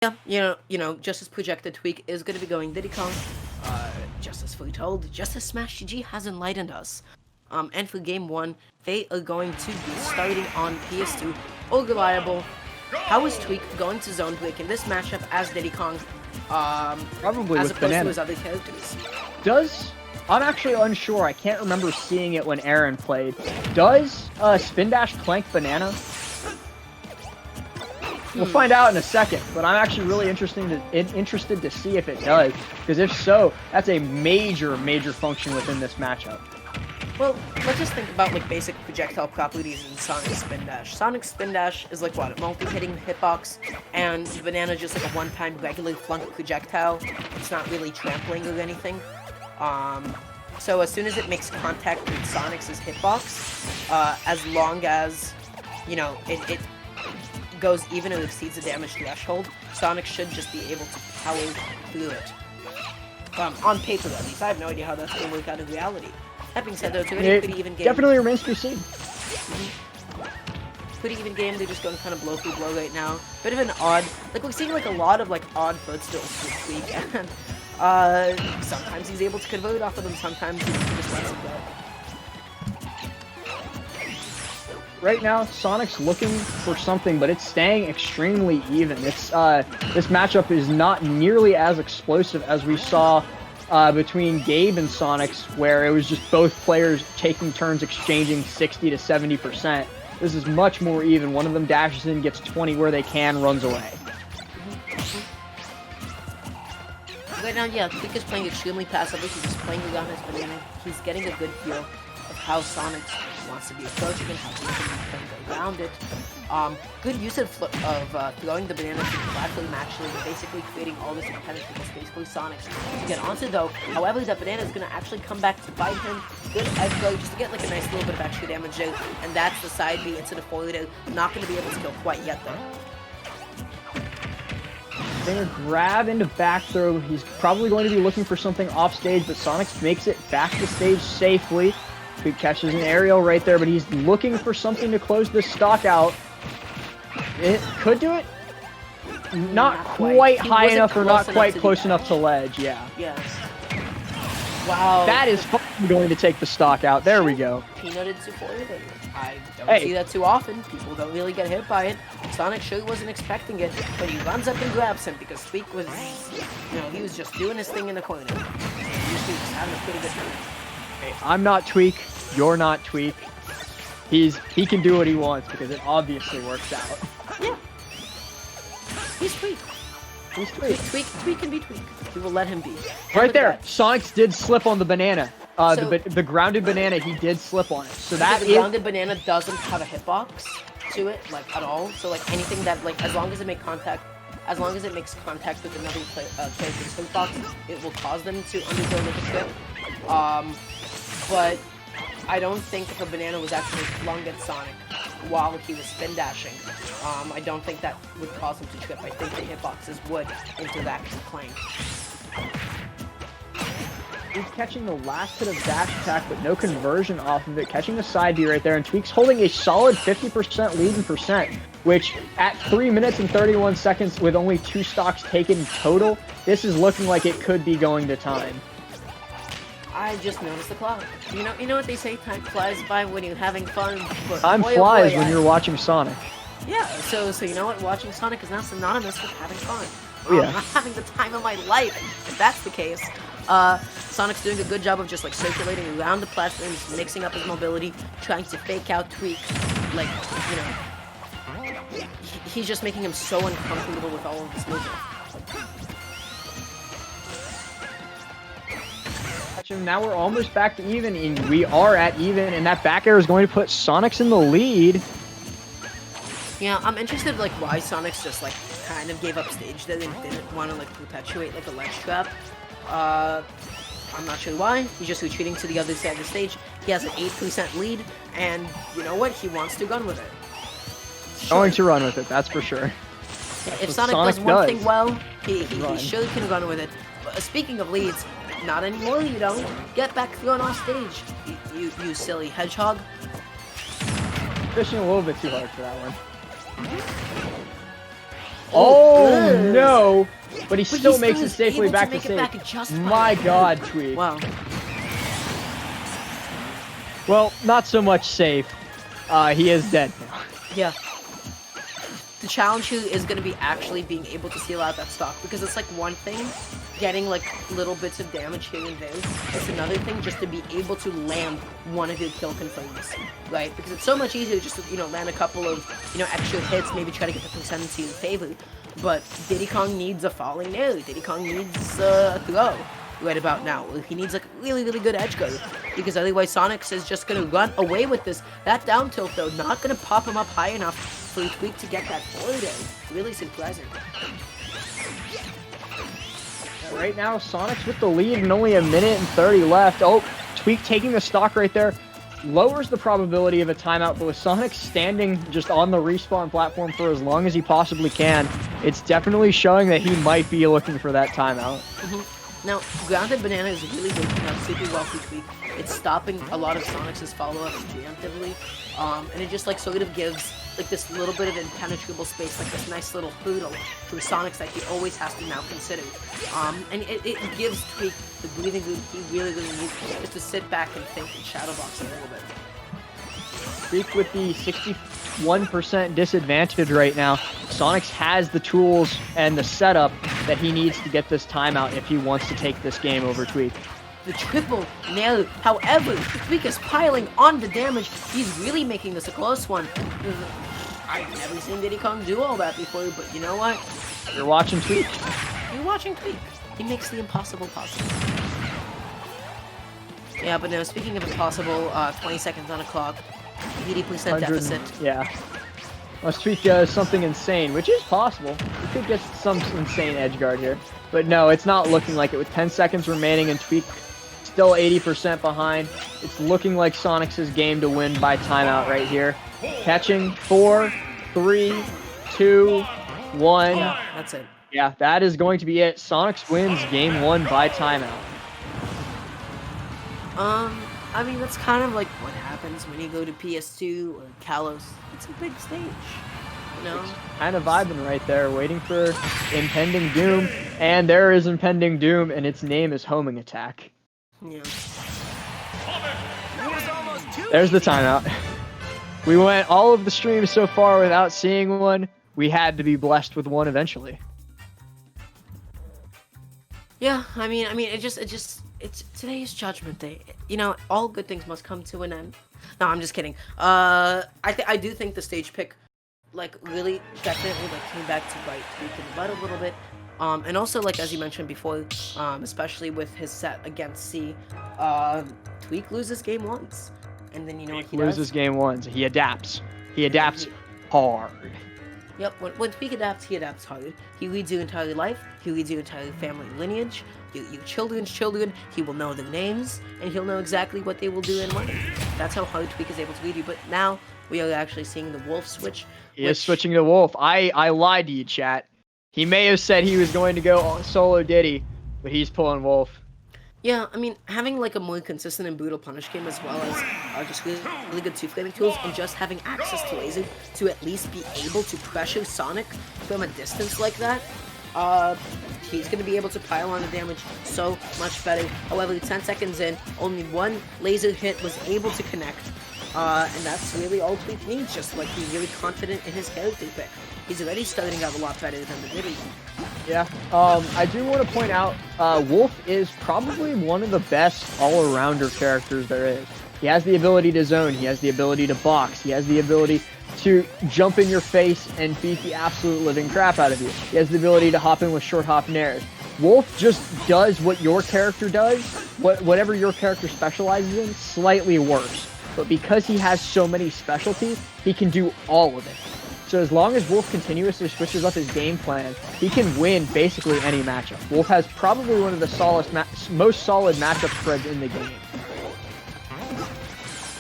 Yeah, just as projected, Tweek is going to be going Diddy Kong. Just as fully told, just as Smash GG has enlightened us. And for game 1, they are going to be starting on PS2. All reliable. How is Tweek going to zone break in this matchup as Diddy Kong? Probably as with opposed Banana. to his other characters. I'm actually unsure. I can't remember seeing it when Aaron played. Does Spin Dash plank Banana? We'll find out in a second, but I'm actually really interested to see if it does, because if so, that's a major function within this matchup. Well, let's just think about like basic projectile properties in Sonic Spin Dash. Sonic Spin Dash is like what, a multi-hitting hitbox, and Banana just like a one-time regular flunk projectile. It's not really trampling or anything. So as soon as it makes contact with Sonic's hitbox, as long as it goes even or exceeds the damage threshold, Sonic should just be able to power through it. On paper at least. I have no idea how that's going to work out in reality. That being said, though, it's a pretty even game. Definitely remains to be seen. Pretty even game. They're just going kind of blow through blow right now. Bit of an odd, like we're seeing like a lot of like odd footstools with Tweek, and sometimes he's able to convert off of them. Sometimes he just lets it go. Right now, Sonic's looking for something, but it's staying extremely even. It's this matchup is not nearly as explosive as we saw between Gabe and Sonix, where it was just both players taking turns exchanging 60 to 70%. This is much more even. One of them dashes in, gets 20 where they can, runs away. Right now, yeah, Tweek is playing extremely passively. He's just playing around his banana. He's getting a good feel of how Sonic wants to be approaching and how he can be playing around it. Good use of throwing the banana to the platform actually, basically creating all this impenetrable space for Sonic to get onto though. However, that banana is going to actually come back to bite him. Good edge throw just to get like a nice little bit of extra damage out, and that's the side B into the forward air. Not going to be able to kill quite yet though. Gonna grab into back throw. He's probably going to be looking for something off stage, but Sonix makes it back to stage safely. He catches an aerial right there, but he's looking for something to close this stock out. It could do it. Not quite high enough or not quite close enough to ledge, yeah. Yes. Wow. That is going to take the stock out. There we go. Peanutted to forward air. I don't see that too often. People don't really get hit by it. Sonic sure wasn't expecting it, but he runs up and grabs him because Tweek was, he was just doing his thing in the corner. He was having a pretty good time. Hey, I'm not Tweek. You're not Tweek. He can do what he wants because it obviously works out. Yeah. He's Tweek. He's Tweek. Tweek can be Tweek. We will let him be. Right there. Sonix did slip on the banana. The grounded banana, he did slip on it. So that the grounded banana doesn't have a hitbox to it, like, at all. So, like, anything that, like, as long as it makes contact with another character's hitbox, it will cause them to undergo like a trip. But I don't think if a banana was actually flung at Sonic while he was spin dashing, I don't think that would cause him to trip. I think the hitboxes would interact and clang. He's catching the last hit of dash attack, but no conversion off of it. Catching the side B right there, and Tweek's holding a solid 50% lead in percent, which at 3 minutes and 31 seconds with only 2 stocks taken total, this is looking like it could be going to time. I just noticed the clock. You know what they say, time flies by when you're having fun. But time flies when you're watching Sonic. Yeah, so you know what? Watching Sonic is now synonymous with having fun. Yeah. I'm having the time of my life, if that's the case. Sonic's doing a good job of just like circulating around the platforms, mixing up his mobility, trying to fake out Tweek. Like, he's just making him so uncomfortable with all of this movement. Now we're almost back to even, and we are at even, and that back air is going to put Sonix in the lead. Yeah, I'm interested like why Sonix just like kind of gave up stage there and didn't want to like perpetuate like a ledge trap. I'm not sure why. He's just retreating to the other side of the stage. He has an 8% lead, and you know what? He wants to run with it. Sure. Going to run with it, that's for sure. If Sonic does one thing well, he sure can run with it. But speaking of leads, not anymore, you don't. Get back thrown off stage, you silly hedgehog. Fishing a little bit too hard for that one. Oh ugh. no! But he But still he makes still it is safely able back to to make it back safe. just My fine. God, Tweek. Wow. Well, not so much safe. He is dead now. Yeah. The challenge here is going to be actually being able to seal out that stock, because it's like one thing getting like little bits of damage here and there. It's another thing just to be able to land one of your kill confirms, right? Because it's so much easier just to, you know, land a couple of, you know, extra hits, maybe try to get the percentage in favor. But Diddy Kong needs a falling nail. Diddy Kong needs a throw right about now. He needs like really, really good edge guard, because otherwise Sonix is just going to run away with this. That down tilt though, not going to pop him up high enough for Tweek to get that forward air. Really surprising. Right now, Sonix with the lead and only a minute and 30 left. Oh, Tweek taking the stock right there. Lowers the probability of a timeout, but with Sonix standing just on the respawn platform for as long as he possibly can, it's definitely showing that he might be looking for that timeout. Now, Grounded Banana is really working out super well for Tweek. It's stopping a lot of Sonix's follow-up preemptively, and it just like sort of gives like this little bit of impenetrable space, like this nice little hurdle to Sonix that he always has to now consider. And it gives Tweek the breathing room he really, really needs, just to sit back and think and shadowbox a little bit. Tweek with the 61% disadvantage right now. Sonix has the tools and the setup that he needs to get this timeout if he wants to take this game over Tweek. The triple nail. However, Tweek is piling on the damage. He's really making this a close one. I've never seen Diddy Kong do all that before, but you know what? You're watching Tweek. You're watching Tweek. He makes the impossible possible. Yeah, but no, speaking of impossible, 20 seconds on the clock. 80% deficit. Yeah. Unless Tweek does something insane, which is possible. We could get some insane edge guard here. But no, it's not looking like it. With 10 seconds remaining and Tweek still 80% behind, it's looking like Sonix's game to win by timeout right here. Catching 4, 3, 2, 1. Yeah, that's it. Yeah, that is going to be it. Sonix wins game 1 by timeout. I mean, that's kind of like what happens when you go to PS2 or Kalos. It's a big stage, you know? Kind of vibing right there, waiting for impending doom. And there is impending doom, and its name is Homing Attack. Yeah. There's the timeout. We went all of the streams so far without seeing one. We had to be blessed with one eventually. Yeah, I mean, it's today's Judgment Day. You know, all good things must come to an end. No, I'm just kidding. I do think the stage pick, like, really definitely like came back to bite Tweek in the butt a little bit. And also, like, as you mentioned before, especially with his set against C, Tweek loses game once. And then you know what he loses does? game once. He adapts. He adapts hard. Yep, when Tweek adapts, he adapts hard. He leads your entire life. He leads your entire family lineage. Your children's children. He will know their names, and he'll know exactly what they will do in life. That's how hard Tweek is able to lead you. But now we are actually seeing the Wolf switch. He is switching to Wolf. I lied to you, chat. He may have said he was going to go solo Diddy, but he's pulling Wolf. Yeah, I mean, having like a more consistent and brutal punish game as well as just really good two-flaming tools, and just having access to laser to at least be able to pressure Sonic from a distance like that, he's going to be able to pile on the damage so much better. However, 10 seconds in, only one laser hit was able to connect, and that's really all Tweek needs, just like be really confident in his character pick. He's already starting out a lot better than the Diddy. Yeah, I do want to point out, Wolf is probably one of the best all-arounder characters there is. He has the ability to zone, he has the ability to box, he has the ability to jump in your face and beat the absolute living crap out of you. He has the ability to hop in with short hop nairs. Wolf just does what your character does, whatever your character specializes in, slightly worse. But because he has so many specialties, he can do all of it. So as long as Wolf continuously switches up his game plan, he can win basically any matchup. Wolf has probably one of the most solid matchup spreads in the game.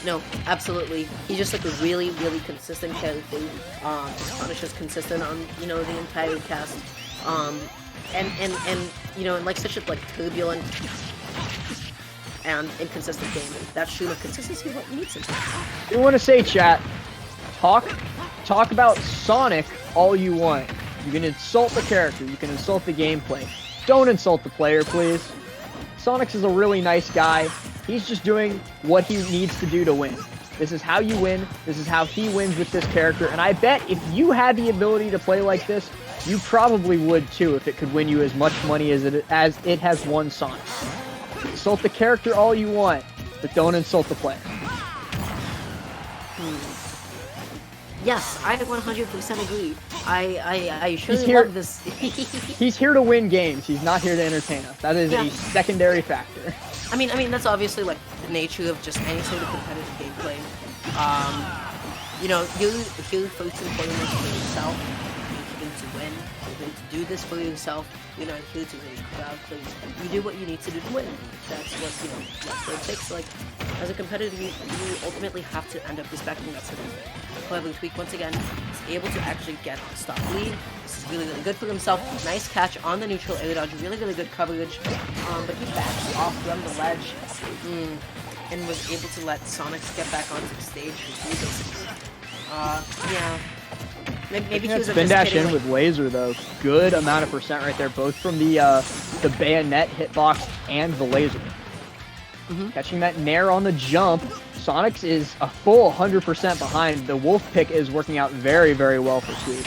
No, absolutely. He's just like a really, really consistent character. His punish is consistent on, you know, the entire cast. And you know, in like such a like turbulent and inconsistent game, that stream of consistency is what you need sometimes. You want to say, chat, talk about Sonic all you want, You can insult the character. You can insult the gameplay. Don't insult the player, please. Sonix is a really nice guy. He's just doing what he needs to do to win. This is how you win. This is how he wins with this character. And I bet if you had the ability to play like this, you probably would too if it could win you as much money as it has won Sonix. Insult the character all you want, but don't insult the player. Yes, I 100% agree. I surely love this. He's here to win games. He's not here to entertain us. That is a secondary factor. I mean that's obviously like the nature of just any sort of competitive gameplay. You know, you're first and foremost for yourself. You're here to win. You're here to do this for yourself. You're not here to really crowd please. You do what you need to do to win. That's what it takes. Like, as a competitor, you ultimately have to end up respecting that sort of thing. However, Tweek once again is able to actually get a stop lead. This is really good for himself. Nice catch on the neutral air dodge. Really good coverage. But he backs off from the ledge and was able to let Sonix get back onto the stage. Yeah. Maybe he was spin dash in with laser though. Good amount of percent right there, both from the bayonet hitbox and the laser. Catching that nair on the jump. Sonix is a full 100% behind. The wolf pick is working out very, very well for Tweek.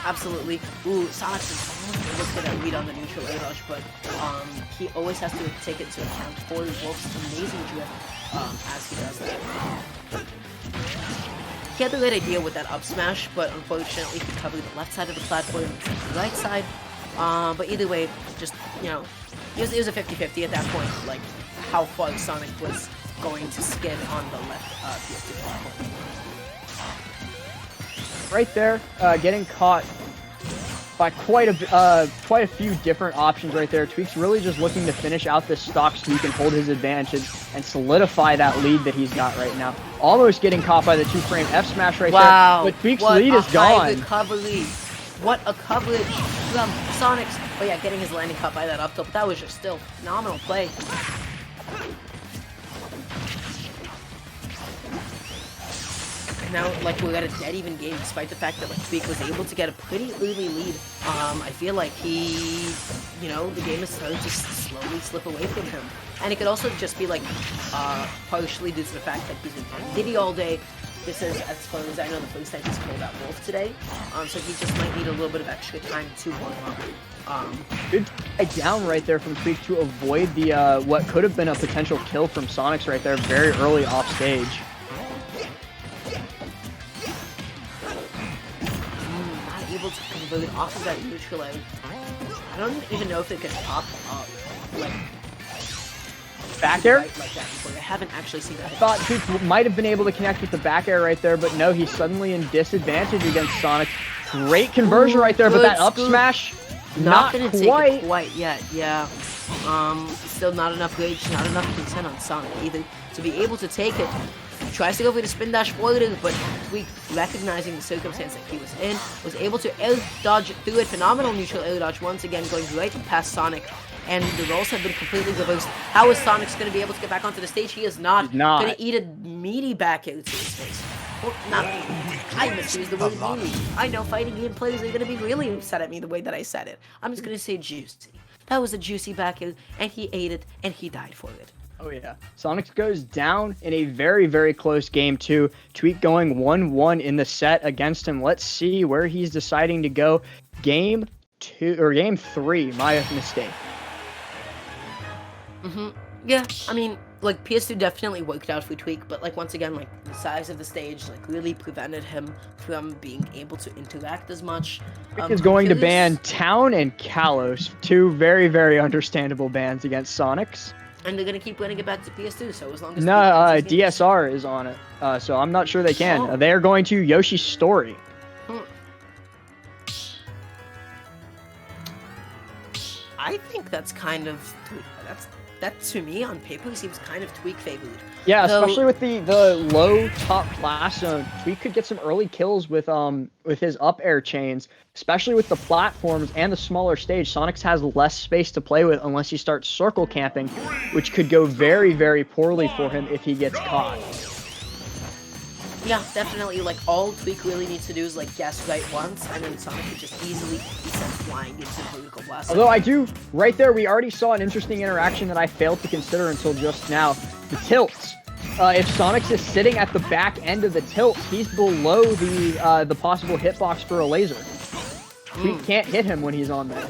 Absolutely. Ooh, Sonix is almost able to get a lead on the neutral air dodge, but he always has to take it into account for Wolf's amazing drift as he does that. He had the right idea with that up smash, but unfortunately he covered the left side of the platform instead of the right side. But either way, just, you know, it was a 50-50 at that point, like how far Sonix was going to skid on the left PS2 platform. Right there, getting caught by quite a few different options right there. Tweek's really just looking to finish out this stock so he can hold his advantage and solidify that lead that he's got right now. Almost getting caught by the 2-frame F smash right there, but Tweek's lead is gone. Recovery. What a coverage from Sonix. But yeah, getting his landing cut by that up tilt, but that was just still phenomenal play. Now, like, we're at a dead even game, despite the fact that, like, Tweek was able to get a pretty early lead. I feel like he, you know, the game is starting to slowly slip away from him. And it could also just be, like, partially due to the fact that he's been playing Diddy all day. This is, as far as I know, the first time he's pulled out Wolf today. So he just might need a little bit of extra time to warm up. Good down right there from Tweek to avoid the, what could have been a potential kill from Sonix right there very early off stage. Able to convert off of that neutral air. I don't even know if it can pop up like back air like that before. I haven't actually seen that. I thought Tweek might have been able to connect with the back air right there, but no, he's suddenly in disadvantage against Sonix. Great conversion right there, but that up smash not gonna quite. Take it quite yet. Yeah. Still not enough rage, not enough consent on Sonic either to be able to take it. Tries to go for the spin dash forward, but Tweek, recognizing the circumstance that he was in, was able to air dodge through it. Phenomenal neutral air dodge once again, going right past Sonic, and the roles have been completely reversed. How is Sonix going to be able to get back onto the stage? He is not. Going to eat a meaty back air to his face. Well, not I misused the word meaty. I know fighting game players are going to be really upset at me the way that I said it. I'm just going to say juicy. That was a juicy back air, and he ate it, and he died for it. Oh yeah, Sonix goes down in a very, very close game too. Tweek going 1-1 in the set against him. Let's see where he's deciding to go. Game 3, my mistake. Yeah, I mean, like, PS2 definitely worked out for Tweek, but, like, once again, like, the size of the stage, like, really prevented him from being able to interact as much. Tweek is going to ban Town and Kalos, two very, very understandable bans against Sonix. And they're going to keep winning it back to PS2, so as long as... No, DSR is on it, so I'm not sure they can. Oh. They are going to Yoshi's Story. I think that's kind of... That, to me, on paper, seems kind of Tweek favored. Yeah, especially with the low top class zone. Tweek could get some early kills with his up air chains, especially with the platforms and the smaller stage. Sonix has less space to play with unless he starts circle camping, which could go very, very poorly for him if he gets caught. Yeah, definitely. Like, all Tweek really needs to do is, like, guess right once, and then Sonic could just easily be sent flying into the vertical blast. Although I do, right there, we already saw an interesting interaction that I failed to consider until just now. The tilts. If Sonix is sitting at the back end of the tilt, he's below the possible hitbox for a laser. Tweek can't hit him when he's on there.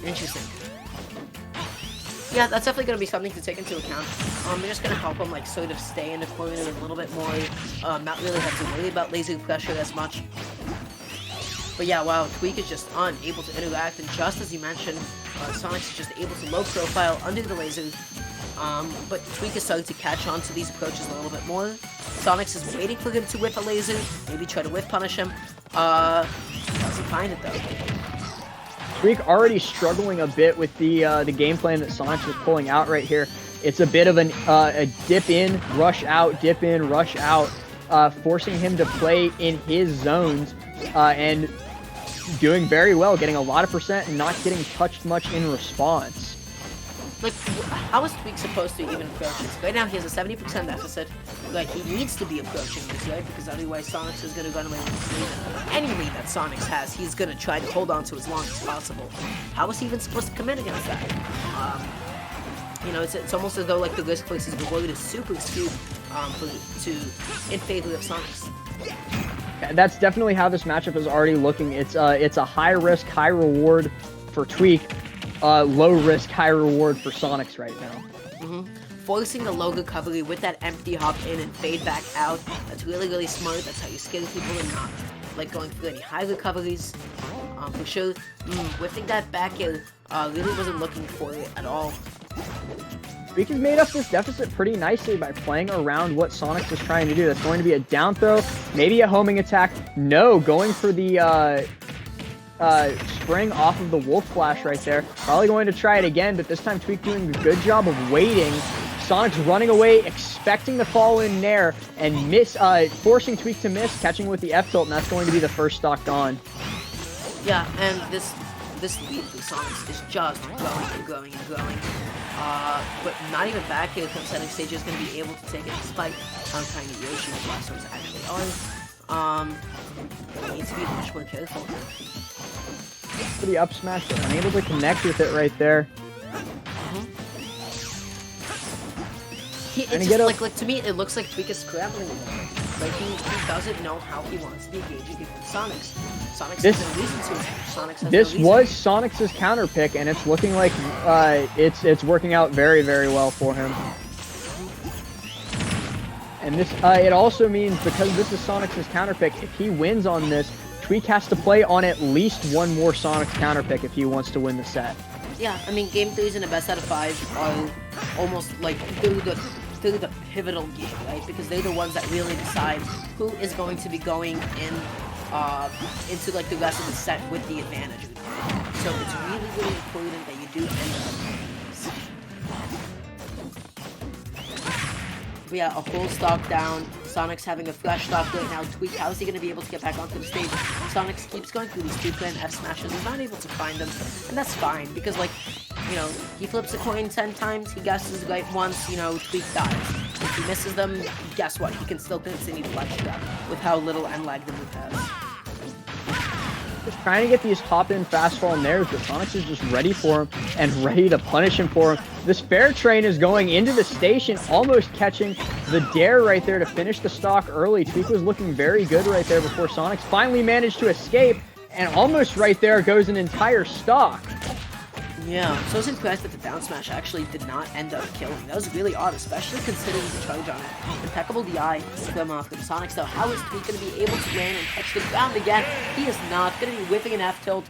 Interesting. Yeah, that's definitely going to be something to take into account. They're just going to help him, like, sort of stay in the corner a little bit more. Not really have to worry about laser pressure as much. But yeah, wow, Tweek is just unable to interact, and just as you mentioned, Sonix is just able to low profile under the laser. But Tweek is starting to catch on to these approaches a little bit more. Sonix is waiting for him to whip a laser, maybe try to whip punish him. Doesn't find it though. Tweek already struggling a bit with the game plan that Sonix is pulling out right here. It's a bit of a dip in, rush out, dip in, rush out, forcing him to play in his zones and doing very well, getting a lot of percent and not getting touched much in response. Like, how is Tweek supposed to even approach this? Right now, he has a 70% deficit. Like, he needs to be approaching this, right? Because otherwise, Sonix is going to run away with this lead. Any lead that Sonix has, he's going to try to hold on to as long as possible. How is he even supposed to commit against that? You know, it's almost as though, like, the risk versus reward is super skewed in favor of Sonix. That's definitely how this matchup is already looking. It's a high risk, high reward for Tweek. Low risk, high reward for Sonix right now. Forcing a low recovery with that empty hop in and fade back out. That's really, really smart. That's how you scare people and not, like, going through any high recoveries. For sure, whipping that back air really wasn't looking for it at all. Tweek has made up this deficit pretty nicely by playing around what Sonix is trying to do. That's going to be a down throw, maybe a homing attack. No, going for the spring off of the Wolf Flash right there. Probably going to try it again, but this time Tweek doing a good job of waiting. Sonix running away, expecting the fall in Nair, and forcing Tweek to miss, catching with the F tilt, and that's going to be the first stock gone. Yeah, and this lead for Sonix is just growing and growing and growing. But not even back here comes setting stage is going to be able to take it despite how tiny Yoshi blasters actually are. He needs to be much more careful. For the up smash, but unable to connect with it right there. It's just, like, to me, it looks like Tweek is scrambling a little bit. Like, he doesn't know how he wants to be engaging against Sonix. Sonix has no reason to. Sonix has this no reason. was Sonix's counter pick, and it's looking like it's working out very, very well for him. And this it also means, because this is Sonix's counter pick, if he wins on this, Tweek has to play on at least one more Sonix counter pick if he wants to win the set. Yeah, I mean, game 3s in a best out of 5 are almost like they're the pivotal game, right? Because they're the ones that really decide who is going to be going into, like, the rest of the set with the advantage. So it's really, really important that you do end up. But yeah, a whole stock down. Sonix having a fresh stock right now. Tweek, how is he going to be able to get back onto the stage? Sonix keeps going through these 2-plan F smashes. He's not able to find them, and that's fine, because, like, you know, he flips a coin 10 times, he guesses right once, you know, Tweek dies. If he misses them, guess what? He can still continue to ledge trap with how little end lag the move has. Just trying to get these hop-in fast-fall nairs, but Sonix is just ready for him and ready to punish him for him. This fair train is going into the station, almost catching the dare right there to finish the stock early. Tweek was looking very good right there before Sonix finally managed to escape, and almost right there goes an entire stock. Yeah, so I was impressed that the down smash actually did not end up killing. That was really odd, especially considering the charge on it. Impeccable DI from Sonix, though. How is Tweek going to be able to land and touch the ground again? He is not going to be whipping an F tilt.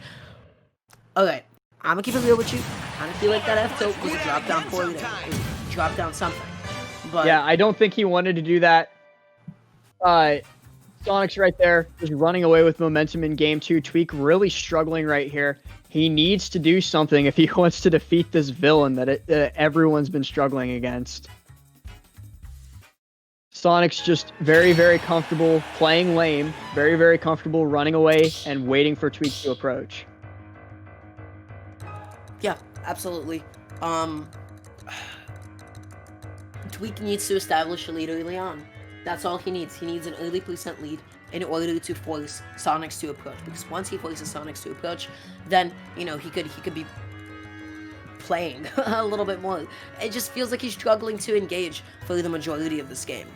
Okay, I'm going to keep it real with you. I kind of feel like that F tilt was a drop down for you. It was a drop down something. But yeah, I don't think he wanted to do that. Sonix right there is running away with momentum in game 2. Tweek really struggling right here. He needs to do something if he wants to defeat this villain that everyone's been struggling against. Sonix just very, very comfortable playing lame, very, very comfortable running away and waiting for Tweek to approach. Yeah, absolutely. Tweek needs to establish a lead early on. That's all he needs. He needs an early percent lead in order to force Sonix to approach. Because once he forces Sonix to approach, then you know he could be playing a little bit more. It just feels like he's struggling to engage for the majority of this game.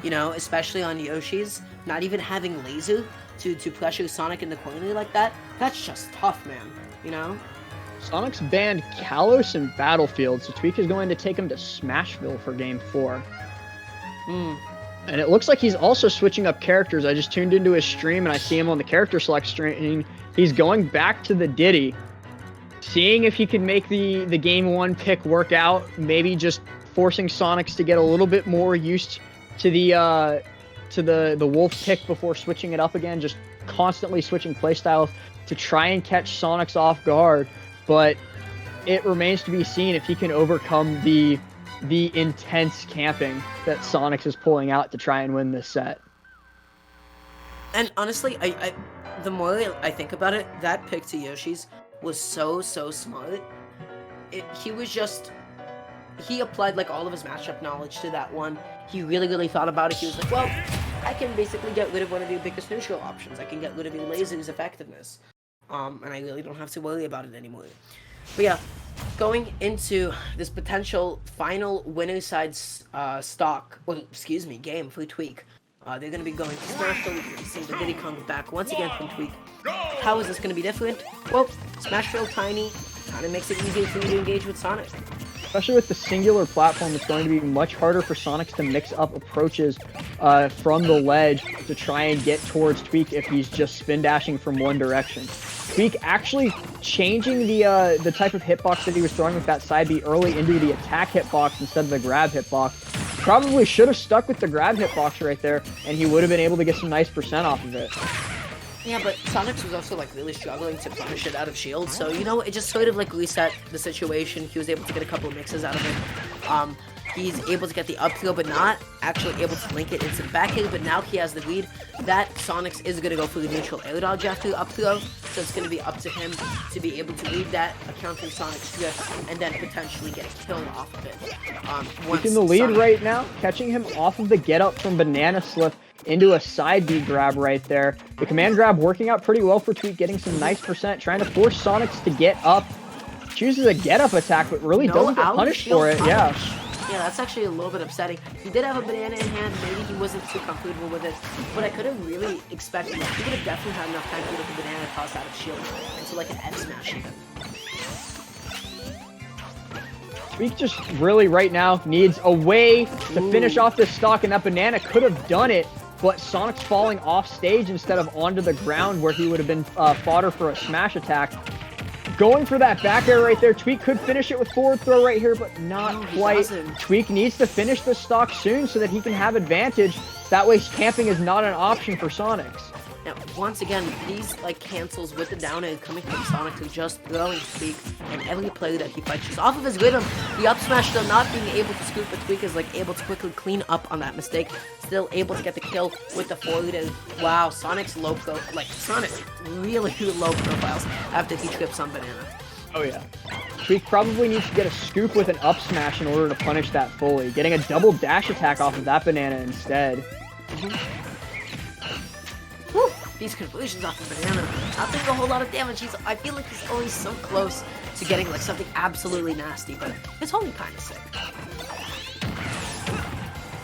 You know, especially on Yoshi's, not even having laser to pressure Sonic in the corner like that. That's just tough, man. You know. Sonic's banned Kalos and Battlefield, so Tweek is going to take him to Smashville for Game 4. And it looks like he's also switching up characters. I just tuned into his stream and I see him on the character select screen. He's going back to the Diddy, seeing if he can make the Game 1 pick work out, maybe just forcing Sonix to get a little bit more used to the Wolf pick before switching it up again, just constantly switching playstyles to try and catch Sonix off guard. But it remains to be seen if he can overcome the intense camping that Sonix is pulling out to try and win this set. And honestly, I the more I think about it, that pick to Yoshi's was so smart. He applied like all of his matchup knowledge to that one. He really thought about it. He was like, well, I can basically get rid of one of your biggest neutral options. I can get rid of your laser's effectiveness. And I really don't have to worry about it anymore. But yeah, going into this potential final winner side game for Tweek. They're going to be going to Smashville, seeing the Diddy Kong back once again from Tweek. How is this going to be different? Well, Smashville tiny kind of makes it easier for you to engage with Sonic. Especially with the singular platform, it's going to be much harder for Sonix to mix up approaches from the ledge to try and get towards Tweek if he's just spin dashing from one direction. Tweek actually changing the type of hitbox that he was throwing with that side B early into the attack hitbox instead of the grab hitbox. Probably should have stuck with the grab hitbox right there, and he would have been able to get some nice percent off of it. Yeah, but Sonix was also, like, really struggling to punish it out of shield, so, you know, it just sort of, like, reset the situation. He was able to get a couple of mixes out of it. He's able to get the up throw, but not actually able to link it into the back hit, but now he has the lead. That Sonix is going to go for the neutral air dodge after the up throw, so it's going to be up to him to be able to read that, accounting Sonic's drift, and then potentially get a kill off of it. He's in the lead right now, catching him off of the get up from Banana Slip into a side B grab right there. The command grab working out pretty well for Tweek, getting some nice percent, trying to force Sonix to get up. Chooses a get up attack, but really doesn't get punished for it. Yeah. Yeah, that's actually a little bit upsetting. He did have a banana in hand, maybe he wasn't too comfortable with it, but I couldn't really expect him. He would have definitely had enough time to get the banana toss out of shield into like an F smash even. Tweek just really right now needs a way to finish off this stock, and that banana could have done it, but Sonix falling off stage instead of onto the ground where he would have been fodder for a smash attack. Going for that back air right there. Tweek could finish it with forward throw right here, but not quite. Tweek needs to finish the stock soon so that he can have advantage. That way camping is not an option for Sonix. Now, once again, these like cancels with the down air coming from Sonic to just throwing Tweek, and every player that he fights is off of his rhythm. The up smash still not being able to scoop, but Tweek is like able to quickly clean up on that mistake. Still able to get the kill with the forward and wow, Sonic's low pro, like Sonic really low profiles after he trips on banana. Oh yeah. Tweek probably needs to get a scoop with an up smash in order to punish that fully. Getting a double dash attack off of that banana instead. Whew, these conversions off the banana, not doing a whole lot of damage. I feel like he's always so close to getting like something absolutely nasty, but it's only kind of sick.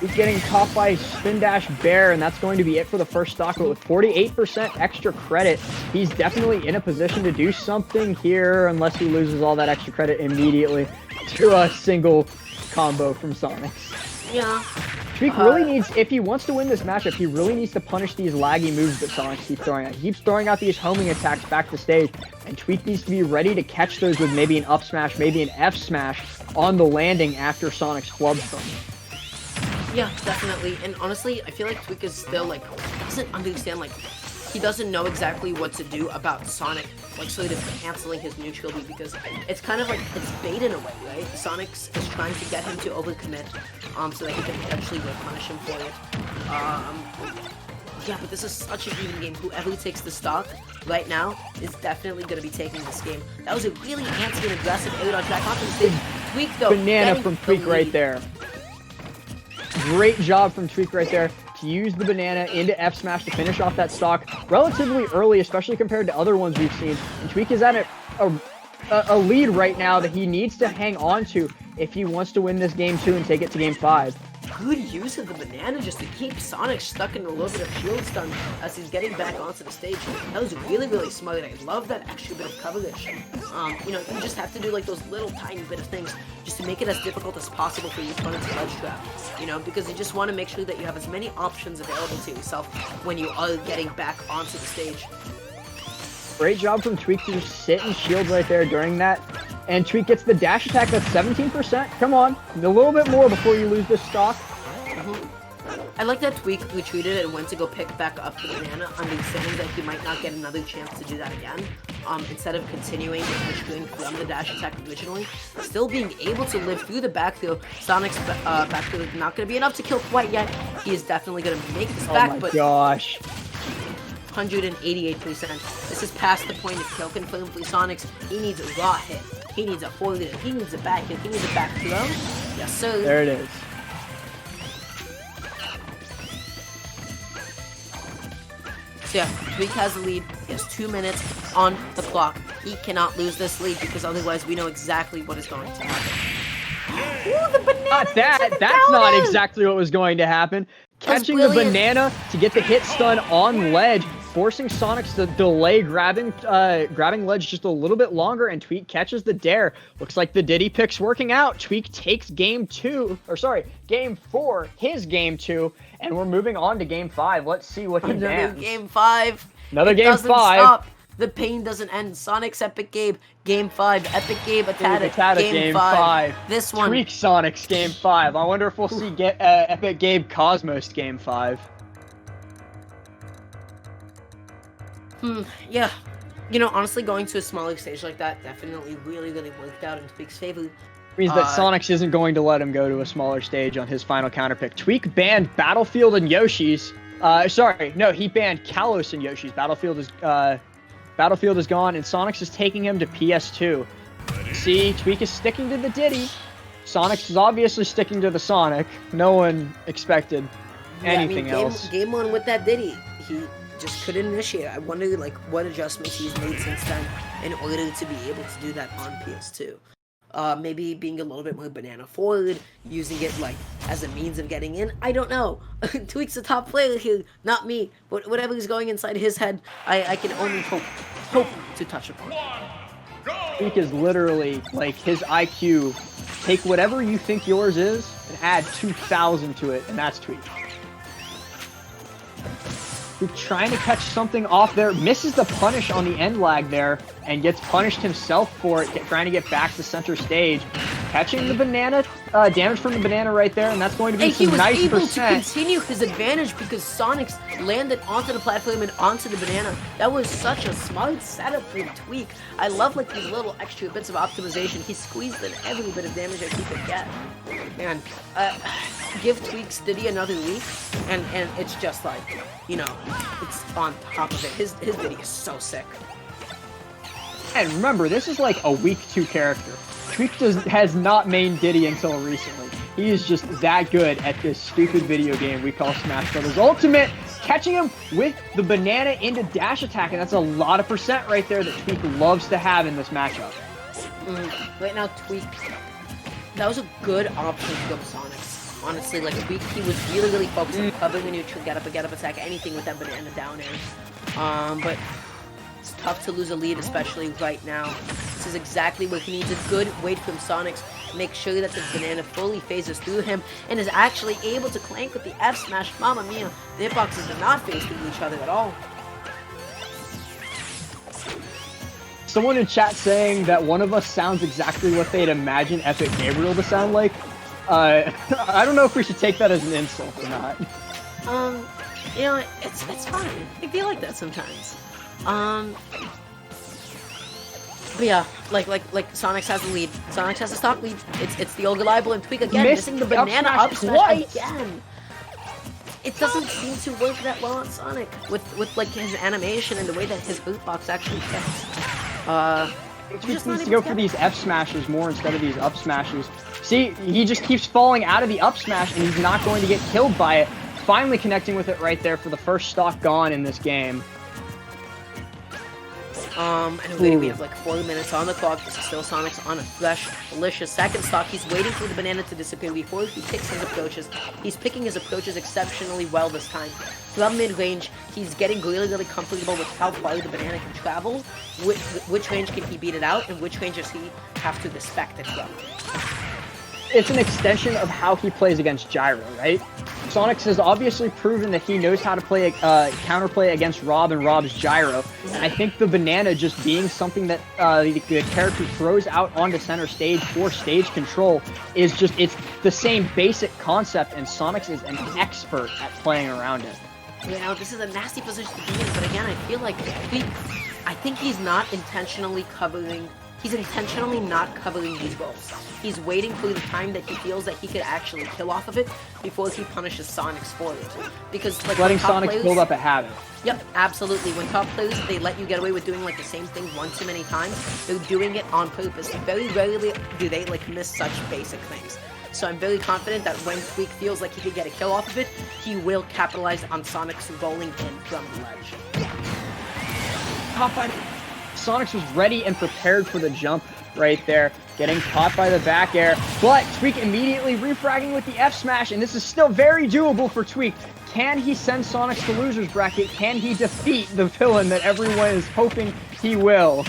He's getting caught by Spin Dash Bear, and that's going to be it for the first stock. But with 48% extra credit, he's definitely in a position to do something here, unless he loses all that extra credit immediately to a single combo from Sonix. Yeah. Tweek really needs, if he wants to win this matchup, he really needs to punish these laggy moves that Sonix keeps throwing out. He keeps throwing out these homing attacks back to stage, and Tweek needs to be ready to catch those with maybe an up smash, maybe an F smash on the landing after Sonix clubs them. Yeah, definitely. And honestly, I feel like Tweek is still like, doesn't understand, like, he doesn't know exactly what to do about Sonic, like, sort of canceling his neutral beat, because it's kind of like, it's bait in a way, right? Sonix is trying to get him to overcommit, so that he can potentially go punish him for it. Yeah, but this is such an even game. Whoever takes the stock right now is definitely going to be taking this game. That was a really antsy and aggressive air dodge back onto the stage. Tweek, though, banana from Tweek right there. Great job from Tweek right there. to use the banana into F smash to finish off that stock relatively early, especially compared to other ones we've seen. And Tweek is at a lead right now that he needs to hang on to if he wants to win this game 2 and take it to game 5. Good use of the banana just to keep Sonix stuck in a little bit of shield stun as he's getting back onto the stage. That was really, really smart. I love that extra bit of coverage. You know, you just have to do like those little tiny bit of things just to make it as difficult as possible for your opponent to ledge trap. You know, because you just want to make sure that you have as many options available to yourself when you are getting back onto the stage. Great job from Tweek to just sit and shield right there during that. And Tweek gets the dash attack, that's 17%. Come on, a little bit more before you lose this stock. I like that Tweek retreated and went to go pick back up the banana, understanding that he might not get another chance to do that again. Instead of continuing the push green from the dash attack originally, still being able to live through the back throw. Sonic's back throw is not going to be enough to kill quite yet. He is definitely going to make this back, but... Oh my gosh. 188%. This is past the point of kill confirmed for Sonix. He needs a raw hit. He needs a forward hit. He needs a back hit. He needs a back throw. Yes, sir. There it is. So yeah, Tweek has the lead. He has 2 minutes on the clock. He cannot lose this lead because otherwise we know exactly what is going to happen. Ooh, the banana! Not that. That's not exactly what was going to happen. Catching the banana to get the hit stun on ledge, forcing Sonix to delay grabbing ledge just a little bit longer, and Tweek catches the dare. Looks like the Diddy pick's working out. Tweek takes game 4, his game 2, and we're moving on to game 5. Let's see what he bans. Game 5. Another game 5. Stop. The pain doesn't end. Sonix Epic Gabe, game 5. Epic Gabe Atatic, game 5. This one. Tweek Sonix, game 5. I wonder if we'll see Epic Gabe Cosmos, game 5. Yeah. You know, honestly, going to a smaller stage like that definitely really worked out in Tweek's favor. Means that Sonix isn't going to let him go to a smaller stage on his final counterpick. Tweek banned Battlefield and Yoshi's. Sorry, no, he banned Kalos and Yoshi's. Battlefield is gone, and Sonix is taking him to PS2. See, Tweek is sticking to the Diddy. Sonix is obviously sticking to the Sonic. No one expected anything else. Game 1 with that Diddy, he just couldn't initiate. I wonder, like, what adjustments he's made since then in order to be able to do that on PS2. Maybe being a little bit more banana forward, using it like as a means of getting in. I don't know. Tweek's the top player here, not me. Whatever is going inside his head, I can only hope to touch upon. Tweek is literally like his IQ. Take whatever you think yours is and add 2,000 to it, and that's Tweek. Tweek trying to catch something off there, misses the punish on the end lag there, and gets punished himself for it, trying to get back to center stage. Catching the banana, damage from the banana right there, and that's going to be some nice percent. And he was able to continue his advantage because Sonix landed onto the platform and onto the banana. That was such a smart setup for Tweek. I love like these little extra bits of optimization. He squeezed in every bit of damage that he could get. And give Tweek's Diddy another week, and it's just like, you know, it's on top of it. His Diddy is so sick. And remember, this is like a week 2 character. Tweek has not mained Diddy until recently. He is just that good at this stupid video game we call Smash Bros. Ultimate, catching him with the banana into dash attack, and that's a lot of percent right there that Tweek loves to have in this matchup. Right now, Tweek, that was a good option to go with Sonix. Honestly, like Tweek, he was really focused on covering the neutral, get up attack, anything with that banana down air. But it's tough to lose a lead, especially right now. This is exactly what he needs, a good wait from Sonix. Make sure that the banana fully phases through him and is actually able to clank with the F smash. Mamma mia, the hitboxes did not phase through each other at all. Someone in chat saying that one of us sounds exactly what they'd imagine Epic Gabriel to sound like. I don't know if we should take that as an insult or not. You know, it's fine. I feel like that sometimes. But yeah, like Sonix has the lead. Sonix has the stock lead. It's the old reliable, and Tweek again missing the banana up smash again. It doesn't seem to work that well on Sonic with like his animation and the way that his bootbox actually fits. He just needs to go for these F smashes more instead of these up smashes. See, he just keeps falling out of the up smash, and he's not going to get killed by it. finally connecting with it right there for the first stock gone in this game. And already we have like 4 minutes on the clock. This is still Sonix on a fresh, delicious second stock. He's waiting for the banana to disappear before he picks his approaches. He's picking his approaches exceptionally well this time. From mid-range, he's getting really, really comfortable with how far the banana can travel, which range can he beat it out, and which range does he have to respect it from. It's an extension of how he plays against Gyro, right? Sonix has obviously proven that he knows how to play counterplay against Rob and Rob's Gyro. And I think the banana just being something that the character throws out onto center stage for stage control is just, it's the same basic concept, and Sonix is an expert at playing around it. You know, this is a nasty position to be in, but again, I feel like I think he's not intentionally covering. He's intentionally not covering these goals. He's waiting for the time that he feels that he could actually kill off of it before he punishes Sonix for it. Because like letting Sonix build up a habit. Yep, absolutely. When top players, they let you get away with doing like the same thing one too many times, they're doing it on purpose. Very rarely do they like miss such basic things. So I'm very confident that when Tweek feels like he could get a kill off of it, he will capitalize on Sonix rolling in from the ledge. Top by Sonix was ready and prepared for the jump right there, getting caught by the back air, but Tweek immediately refragging with the F smash, and this is still very doable for Tweek. Can he send Sonix to loser's bracket? Can he defeat the villain that everyone is hoping he will?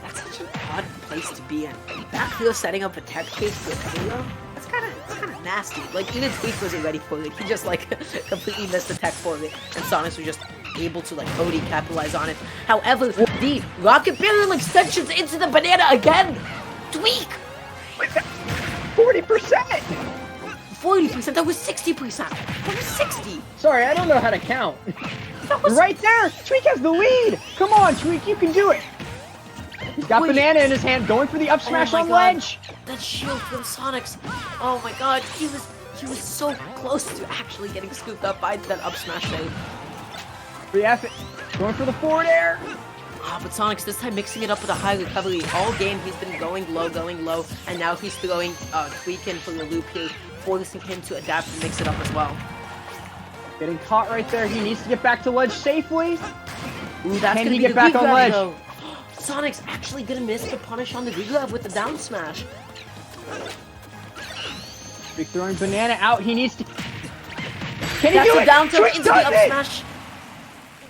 That's such an odd place to be in. Back here setting up a tech case for Halo? That's kind of nasty. Like, even Tweek wasn't ready for it. He just, like, completely missed the tech for it, and Sonix was just able to, like, OD capitalize on it. However, the rocket barrel extensions into the banana again! Tweek! 40%! 40%? That was 60%! That was 60! Sorry, I don't know how to count. Right there! Tweek has the lead! Come on, Tweek, you can do it! He's got banana in his hand, going for the up smash on ledge! That shield from Sonix! Oh my god, he was so close to actually getting scooped up by that up smash save. Going for the forward air! Ah, but Sonix this time mixing it up with a high recovery. All game he's been going low, and now he's throwing Tweek in for the loop here, forcing him to adapt and mix it up as well. Getting caught right there, he needs to get back to ledge safely. Ooh, that's Can he get back on ledge? Though. Sonix actually gonna miss the punish on the regrab with the down smash. Big throwing banana out, he needs to... Can he do it? Down tilt Tweek into the up smash.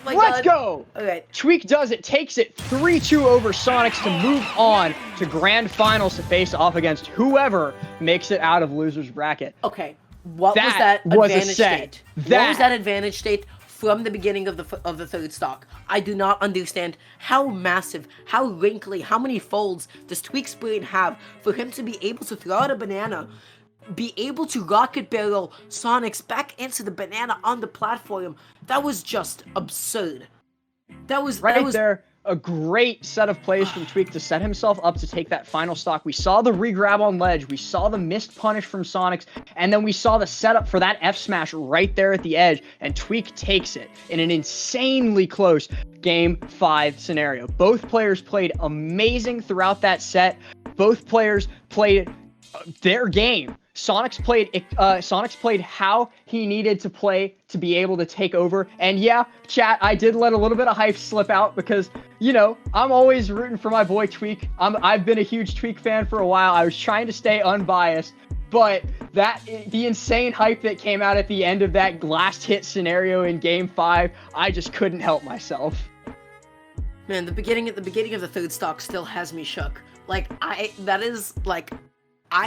Oh Let's go! Okay. Tweek does it, takes it 3-2 over Sonix to move on to grand finals to face off against whoever makes it out of loser's bracket. Okay, what was that advantage state? What was that advantage state from the beginning of the third stock? I do not understand how massive, how wrinkly, how many folds does Tweek's brain have for him to be able to throw out a banana, be able to rocket barrel Sonix back into the banana on the platform. That was just absurd. That was there. A great set of plays from Tweek to set himself up to take that final stock. We saw the regrab on ledge, we saw the missed punish from Sonix, and then we saw the setup for that F smash right there at the edge, and Tweek takes it in an insanely close Game 5 scenario. Both players played amazing throughout that set. Both players played their game. Sonix played how he needed to play to be able to take over. And yeah, chat, I did let a little bit of hype slip out because, you know, I'm always rooting for my boy Tweek. I've been a huge Tweek fan for a while. I was trying to stay unbiased, but the insane hype that came out at the end of that last hit scenario in Game 5, I just couldn't help myself. Man, the beginning of the third stock still has me shook. Like, that is, like,